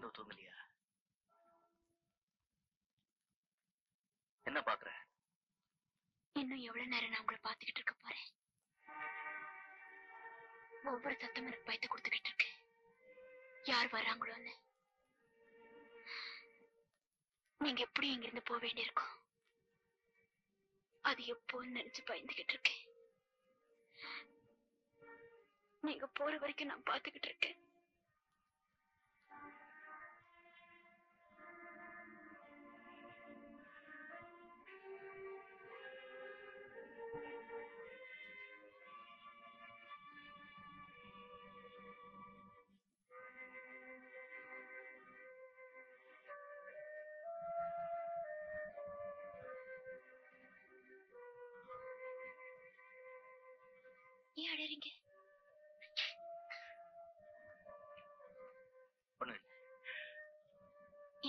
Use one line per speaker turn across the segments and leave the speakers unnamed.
இன்னும் தூங்கலையா? என்ன பாக்குற?
இன்னும் எவ்வளவு நேரம் நான் உங்களை பார்த்துக்கிட்டு இருக்க போறேன்? ஒவ்வொரு சத்தமும் எனக்கு பயத்தை கொடுத்துக்கிட்டு இருக்கு. யார் வராங்களோன்னு. நீங்க எப்படி இங்கிருந்து போக வேண்டியிருக்கும். அது எப்போன்னு நினைச்சு பயந்துகிட்டு இருக்கேன். நீங்க போற வரைக்கும் நான் பார்த்துக்கிட்டு இருக்கேன். ஏன் அழறீங்க?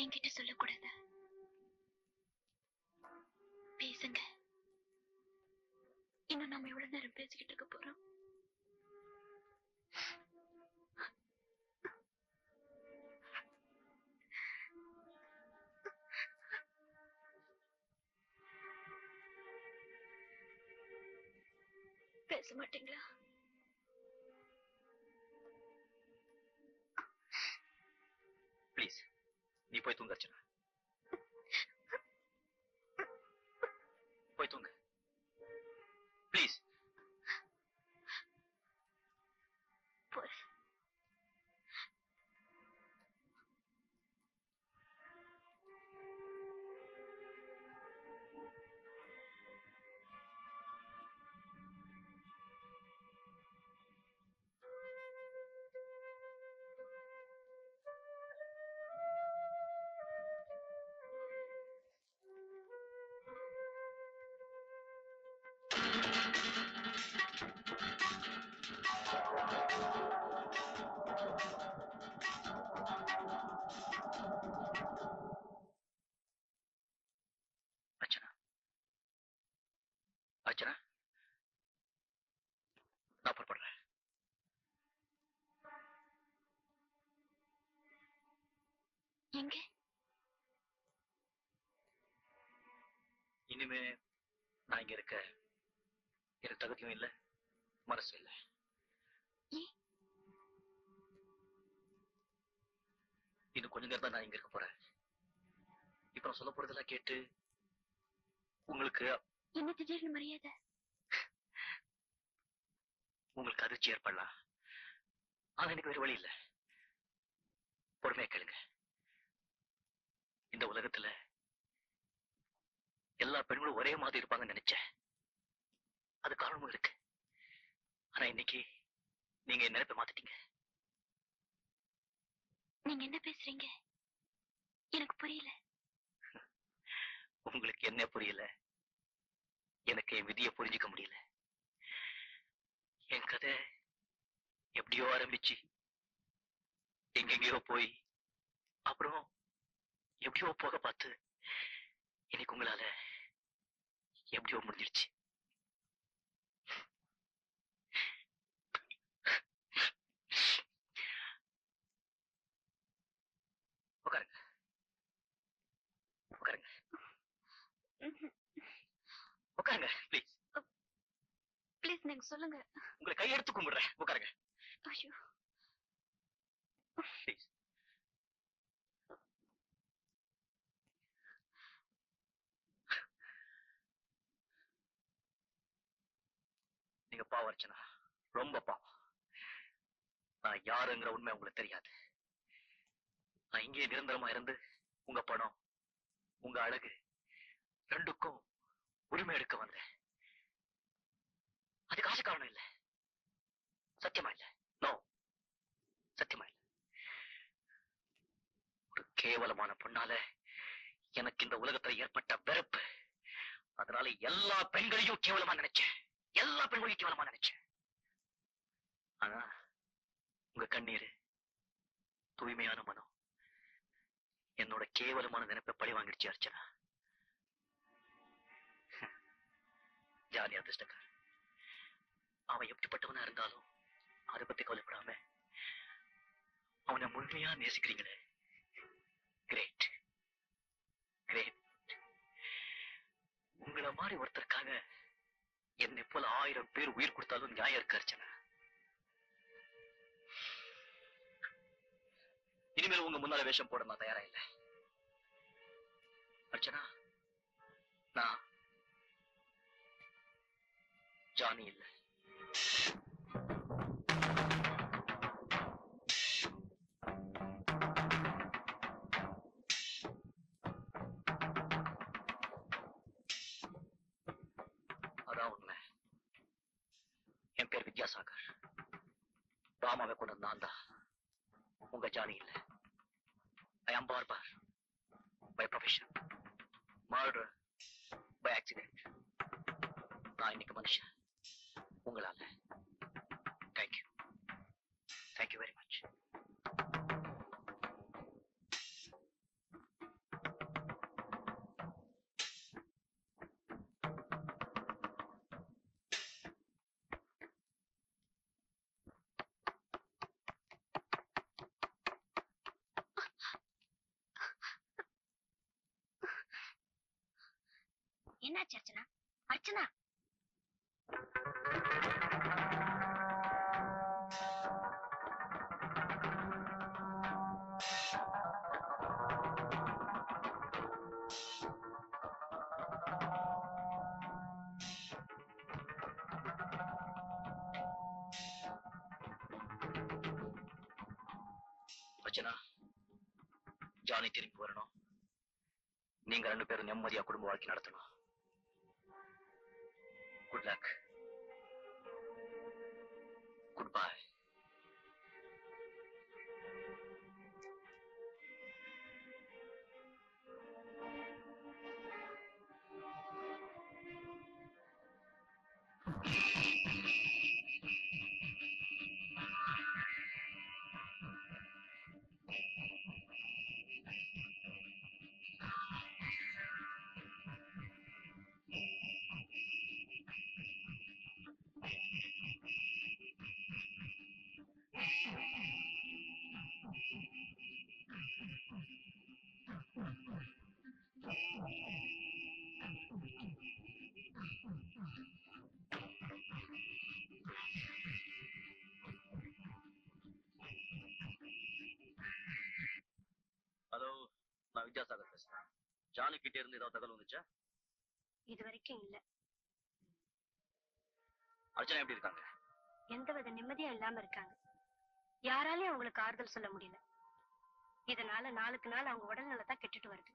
என்கிட்ட சொல்லக்கூடாதா? பேசுங்க. இன்னும் நாம எவ்வளவு நேரம் பேசிக்கிட்டு இருக்க போறோம்? பேச மாட்டீங்களா?
ப்ளீஸ், நீ போய் தூங்க அர்ச்சனா. போய் தூங்க ப்ளீஸ்.
போறேன்.
அர்ச்சனா, அர்ச்சனா, நான் புறப்படுறேன்.
எங்க?
இனிமே நான் இங்க இருக்க எனக்கு தகுதியும் இல்லை, மனசு இல்லை. இன்னும் கொஞ்ச நேரம் தான் நான் இங்க இருக்க போறேன். இப்ப நான் சொல்ல போறதெல்லாம் கேட்டு உங்களுக்கு
என்ன திடீர்னு மரியாதை?
உங்களுக்கு அதிர்ச்சி ஏற்படலாம். ஆனா எனக்கு வேற வழி இல்லை. பொறுமையா கேளுங்க. இந்த உலகத்துல எல்லா பெண்களும் ஒரே மாதிரி இருப்பாங்கன்னு நினைச்சேன். அது காரணமும் இருக்கு. ஆனா இன்னைக்கு நீங்க என் நினைப்பை மாத்திட்டீங்க.
நீங்க என்ன பேசுறீங்க? எனக்கு புரியல.
உங்களுக்கு என்ன புரியல? எனக்கு என் விதியை புரிஞ்சுக்க முடியல. என் கதை எப்படியோ ஆரம்பிச்சு எங்கெங்கயோ போய் அப்புறம் எப்படியோ போக பார்த்து இன்னைக்கு உங்களால எப்படியோ முடிஞ்சிருச்சு. உட்காருங்க, உட்காருங்க, உட்காருங்க ப்ளீஸ்.
ப்ளீஸ் நீங்க சொல்லுங்க.
உங்களை கையெடுத்து கும்பிடுறேன். உட்காருங்க.
ஐயோ,
ப்ளீஸ். நீங்க பாவம் அர்ச்சனா, ரொம்ப பாவம். நான் யாருங்கிற உண்மை உங்களுக்கு தெரியாது. நான் இங்கே நிரந்தரமா இருந்து உங்க பணம், உங்க அழகு ரெண்டுக்கும் உரிமை எடுக்க வந்தேன். அது காசு காரணம் இல்ல. சத்தியமா இல்ல. நோ, சத்தியமா இல்ல. ஒரு கேவலமான பொண்ணால எனக்கு இந்த உலகத்துல ஏற்பட்ட வெறுப்பு. அதனால எல்லா பெண்களையும் கேவலமா நினைச்சேன். எல்லா பெண்களையும் கேவலமா நினைச்சேன். ஆனா உங்க கண்ணீர், தூய்மையான மனம் என்னோட கேவலமான நினைப்பை பழி வாங்கிடுச்சு அர்ச்சனா. ஜானி அதிர்ஷ்டக்கார். அவன் எப்படிப்பட்டவனா இருந்தாலும் அதை பத்தி கவலைப்படாம அவனை முழுமையா நேசிக்கிறீங்களே, கிரேட் கிரேட். உங்களை மாதிரி ஒருத்தருக்காக என்னை போல 1000 பேர் உயிர் கொடுத்தாலும் நியாயம் இருக்கு அர்ச்சனா. இனிமேல் உங்க முன்னால வேஷம் போட நான் தயாரா இல்லை அர்ச்சனா. நான் ஜானி இல்லை. அதான் உண்மை. என் பேர் வித்யாசாகர். ராமாவை கொண்டு நான் தான். உங்க ஜானி இல்ல. I am barber by profession, murder by accident. நான் இன்னைக்கு மனுஷன் உங்களால. Thank you, thank you very much.
என்னாச்சு அர்ச்சனா? அர்ச்சனா,
அர்ச்சனா, ஜானி திரும்பி வரணும். நீங்க 2 பேரும் நிம்மதியா குடும்ப வாழ்க்கை நடத்தணும். Good luck. Good bye. Hello, நான் வித்யாசாகர் பேசுறேன். ஜானி கிட்ட இருந்து ஏதாவது தகவல் வந்துச்சா?
இது வரைக்கும் இல்ல.
அர்ச்சனா எப்படி இருக்காங்க?
எந்தவித நிம்மதியும் இல்லாம இருக்காங்க. யாராலையும் அவங்களுக்கு ஆறுதல் சொல்ல முடியல. இதனால நாளுக்கு நாள் அவங்க உடல்நல தான் கெட்டுட்டு வருது.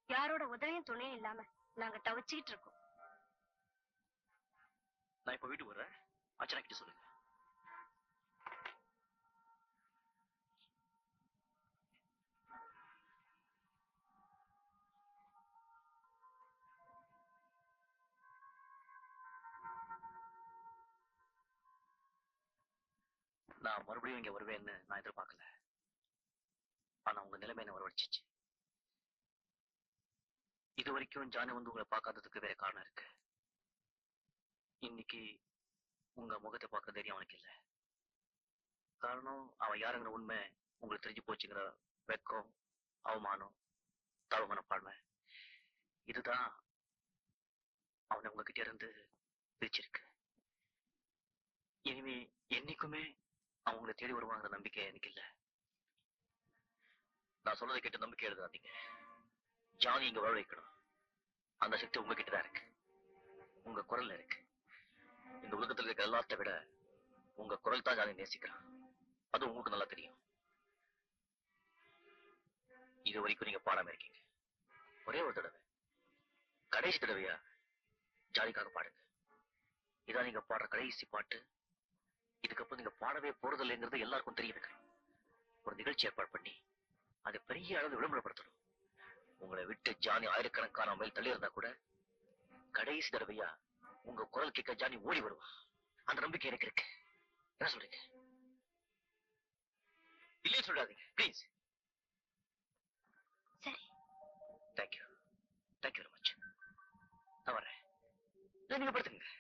யாரோட உதவியும் துணையும் இல்லாம நாங்க தவிச்சுக்கிட்டு இருக்கோம்.
நான் இப்ப வீட்டுக்கு வர்றேன். அர்ச்சனா கிட்ட சொல்லுங்க. நான் மறுபடியும் இங்க வருவேன்னு நான் எதிர்பார்க்கல. ஆனா உங்க நிலைமை என்ன வரவழைச்சிச்சு. இது வரைக்கும் ஜானி வந்து உங்களை பார்க்காததுக்கு வேற காரணம் இருக்கு. இன்னைக்கு உங்க முகத்தை பார்க்க தைரியம் அவனுக்கு இல்ல. காரணம், அவன் யாருங்கிற உண்மை உங்களுக்கு தெரிஞ்சு போச்சுங்கிற வெக்கம், அவமானம், தாழ்வு மனப்பான்மை. இதுதான் அவனை உங்ககிட்ட இருந்து பிரிச்சிருக்கு. இனிமே என்னைக்குமே அவங்களை தேடி வருவாங்கிற நம்பிக்கை எனக்கு இல்ல. நான் சொல்றதை கேட்டு நம்பிக்கை எழுதாதீங்க. ஜானி இங்க வர வைக்கணும். அந்த சக்தி உங்ககிட்ட தான் இருக்கு. உங்க குரல்ல இருக்கு. இந்த உலகத்துல இருக்க எல்லாத்த விட உங்க குரல் தான் ஜானி நேசிக்கிறான். அது உங்களுக்கு நல்லா தெரியும். இது வரைக்கும் நீங்க பாடாம இருக்கீங்க. ஒரே ஒரு தடவை, கடைசி தடவையா ஜானிக்காக பாடுங்க. இதான் நீங்க பாடுற கடைசி பாட்டு. இதுக்கப்புறம் நீங்க பாடவே போறதில்லைங்கிறது எல்லாருக்கும் தெரிய வைக்கணும். ஒரு நிகழ்ச்சி ஏற்பாடு பண்ணி அதை பெரிய அளவு விளம்பரப்படுத்தணும். உங்களை விட்டு ஜானி ஆயிரக்கணக்கான மைல் தள்ளி இருந்தா கூட கடைசி தடவையா உங்க குரல் கேட்க ஜானி ஓடி வருவா. அந்த நம்பிக்கை எனக்கு இருக்கு. என்ன சொல்றீங்க? இல்லையே சொல்லாதீங்க பிளீஸ்.
சரி.
Thank you, thank you very much. நான் வரேன். நீங்க படுத்துங்க.